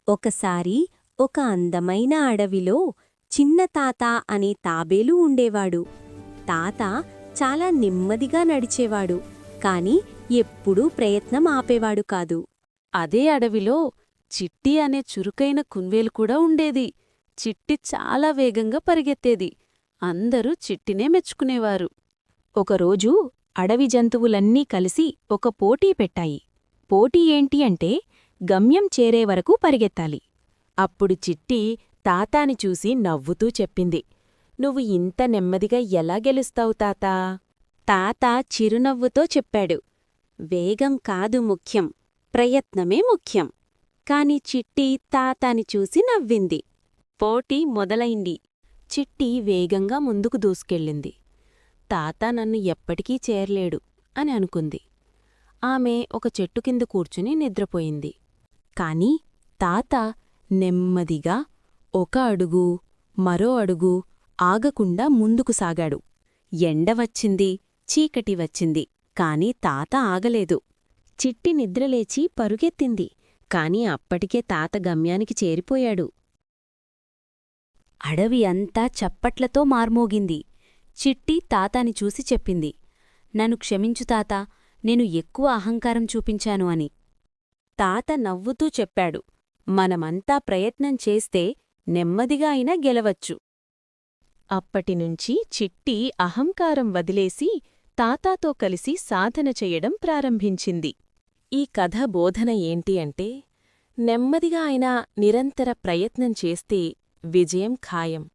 ఒకసారి ఒక అందమైన అడవిలో చిన్న తాత అనే తాబేలు ఉండేవాడు. తాత చాలా నెమ్మదిగా నడిచేవాడు, కాని ఎప్పుడూ ప్రయత్నం ఆపేవాడు కాదు. అదే అడవిలో చిట్టి అనే చురుకైన కుందేలు కూడా ఉండేది. చిట్టి చాలా వేగంగా పరిగెత్తేది. అందరూ చిట్టినే మెచ్చుకునేవారు. ఒకరోజు అడవి జంతువులన్నీ కలిసి ఒక పోటీ పెట్టాయి. పోటీ ఏంటి అంటే గమ్యం చేరే వరకు పరిగెత్తాలి. అప్పుడు చిట్టి తాతాని చూసి నవ్వుతూ చెప్పింది, "నువ్వు ఇంత నెమ్మదిగా ఎలా గెలుస్తావు తాతా?" తాత చిరునవ్వుతో చెప్పాడు, "వేగం కాదు ముఖ్యం, ప్రయత్నమే ముఖ్యం." కాని చిట్టి తాతాని చూసి నవ్వింది. పోటీ మొదలైంది. చిట్టి వేగంగా ముందుకు దూసుకెళ్ళింది. తాత నన్ను ఎప్పటికీ చేరలేడు అని అనుకుంది. ఆమె ఒక చెట్టు కింద కూర్చుని నిద్రపోయింది. కాని తాత నెమ్మదిగా ఒక అడుగు, మరో అడుగు ఆగకుండా ముందుకు సాగాడు. ఎండ వచ్చింది, చీకటి వచ్చింది, కాని తాత ఆగలేదు. చిట్టి నిద్రలేచి పరుగెత్తింది, కాని అప్పటికే తాత గమ్యానికి చేరిపోయాడు. అడవి అంతా చప్పట్లతో మార్మోగింది. చిట్టి తాతాని చూసి చెప్పింది, "నన్ను క్షమించు తాతా, నేను ఎక్కువ అహంకారం చూపించాను అని." తాత నవ్వుతూ చెప్పాడు, "మనమంతా ప్రయత్నం చేస్తే నెమ్మదిగా అయినా గెలవచ్చు." అప్పటినుంచి చిట్టి అహంకారం వదిలేసి తాతాతో కలిసి సాధన చెయ్యడం ప్రారంభించింది. ఈ కథ బోధన ఏంటి అంటే, నెమ్మదిగా అయినా నిరంతర ప్రయత్నం చేస్తే విజయం ఖాయం.